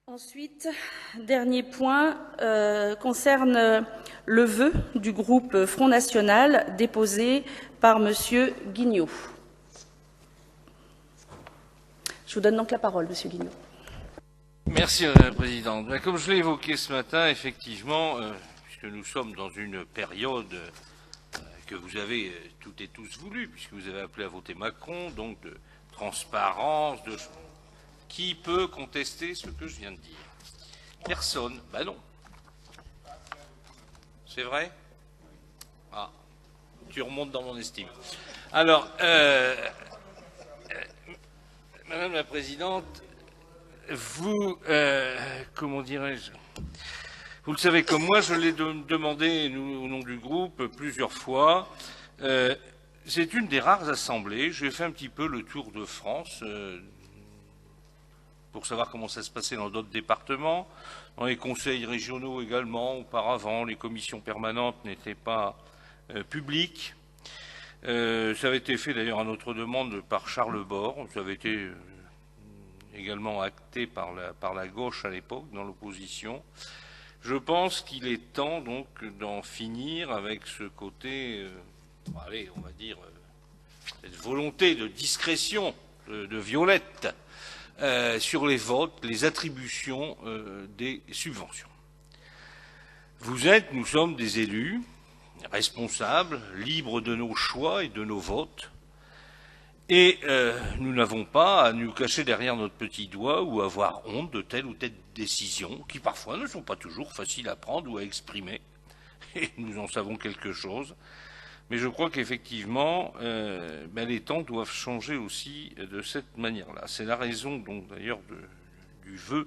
Ensuite, dernier point concerne le vœu du groupe Front National déposé par Monsieur Guignot. Je vous donne donc la parole, Monsieur Guignot. Merci, Madame la Présidente. Comme je l'ai évoqué ce matin, effectivement, puisque nous sommes dans une période que vous avez toutes et tous voulu, puisque vous avez appelé à voter Macron, donc de transparence, de... Qui peut contester ce que je viens de dire? Personne. Ben non. C'est vrai? Ah, tu remontes dans mon estime. Alors, Madame la Présidente, vous, comment dirais-je, vous le savez comme moi, je l'ai demandé au nom du groupe plusieurs fois. C'est une des rares assemblées. J'ai fait un petit peu le tour de France pour savoir comment ça se passait dans d'autres départements, dans les conseils régionaux également. Auparavant, les commissions permanentes n'étaient pas publiques. Ça avait été fait d'ailleurs à notre demande par Charles Bord. Ça avait été également acté par la gauche à l'époque, dans l'opposition. Je pense qu'il est temps donc d'en finir avec ce côté, allez, on va dire, cette volonté de discrétion de Violette sur les votes, les attributions des subventions. Nous sommes des élus responsables, libres de nos choix et de nos votes, et nous n'avons pas à nous cacher derrière notre petit doigt ou avoir honte de telle ou telle décision, qui parfois ne sont pas toujours faciles à prendre ou à exprimer, et nous en savons quelque chose. Mais je crois qu'effectivement, les temps doivent changer aussi de cette manière-là. C'est la raison, donc, d'ailleurs, du vœu.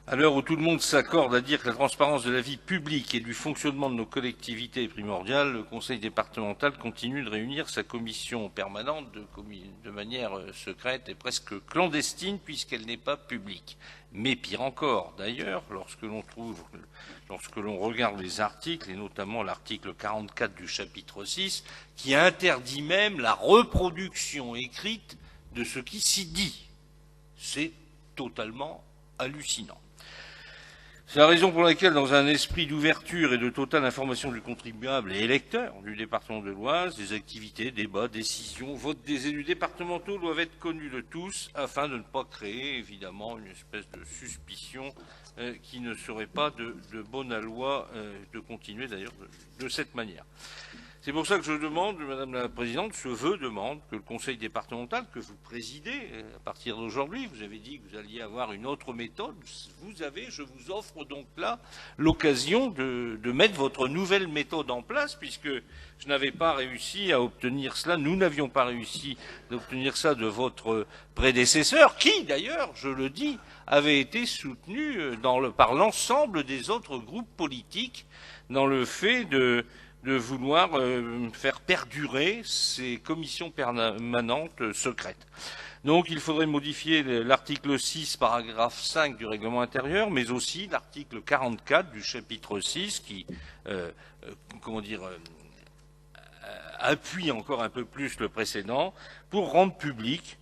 À l'heure où tout le monde s'accorde à dire que la transparence de la vie publique et du fonctionnement de nos collectivités est primordiale, le Conseil départemental continue de réunir sa commission permanente de manière secrète et presque clandestine, puisqu'elle n'est pas publique. Mais pire encore, d'ailleurs, lorsque l'on regarde les articles, et notamment l'article 44 du chapitre 6, qui interdit même la reproduction écrite de ce qui s'y dit. C'est totalement hallucinant. C'est la raison pour laquelle, dans un esprit d'ouverture et de totale information du contribuable et électeur du département de l'Oise, les activités, débats, décisions, votes des élus départementaux doivent être connus de tous afin de ne pas créer, évidemment, une espèce de suspicion qui ne serait pas de bonne aloi de continuer d'ailleurs de cette manière. C'est pour ça que je demande, Madame la Présidente, ce vœu demande que le Conseil départemental que vous présidez à partir d'aujourd'hui, vous avez dit que vous alliez avoir une autre méthode, je vous offre donc là l'occasion de mettre votre nouvelle méthode en place, puisque je n'avais pas réussi à obtenir cela, nous n'avions pas réussi à obtenir ça de votre prédécesseur, qui d'ailleurs, je le dis, avait été soutenu par l'ensemble des autres groupes politiques dans le fait de vouloir faire perdurer ces commissions permanentes secrètes. Donc il faudrait modifier l'article 6, paragraphe 5 du règlement intérieur, mais aussi l'article 44 du chapitre 6 qui, appuie encore un peu plus le précédent pour rendre public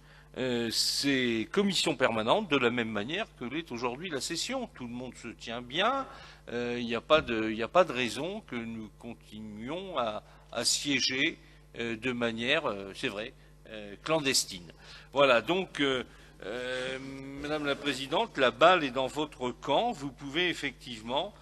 ces commissions permanentes de la même manière que l'est aujourd'hui la session. Tout le monde se tient bien. Il n'y a pas de raison que nous continuions à siéger de manière, c'est vrai, clandestine. Voilà, donc, Madame la Présidente, la balle est dans votre camp. Vous pouvez effectivement,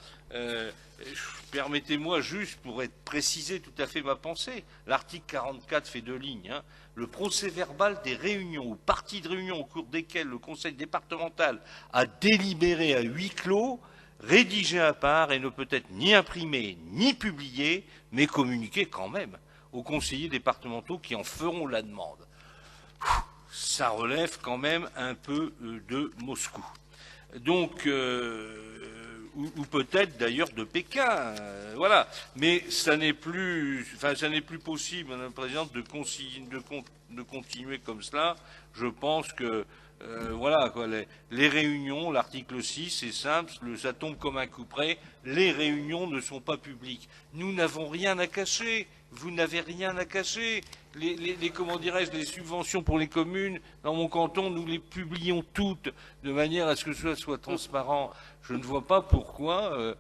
permettez-moi juste pour préciser tout à fait ma pensée, l'article 44 fait 2 lignes, hein. Le procès-verbal des réunions ou parties de réunions au cours desquelles le Conseil départemental a délibéré à huis clos, rédigé à part et ne peut être ni imprimé ni publié, mais communiqué quand même aux conseillers départementaux qui en feront la demande. Ça relève quand même un peu de Moscou. Donc, ou peut-être d'ailleurs de Pékin, voilà. Mais ça n'est plus possible, Madame la Présidente, de continuer comme cela. Je pense que voilà, quoi, les réunions, l'article 6, c'est simple, ça tombe comme un coup près, les réunions ne sont pas publiques. Nous n'avons rien à cacher. vous n'avez rien à cacher. Comment dirais-je, les subventions pour les communes, dans mon canton, nous les publions toutes de manière à ce que ce soit transparent. Je ne vois pas pourquoi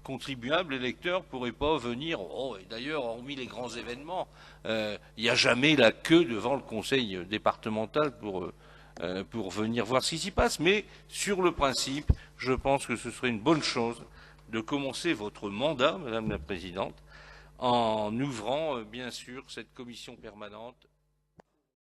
contribuables, électeurs, ne pourraient pas venir. Oh, et d'ailleurs, hormis les grands événements, il n'y a jamais la queue devant le conseil départemental pour venir voir ce qui s'y passe. Mais sur le principe, je pense que ce serait une bonne chose de commencer votre mandat, Madame la Présidente, en ouvrant, bien sûr, cette commission permanente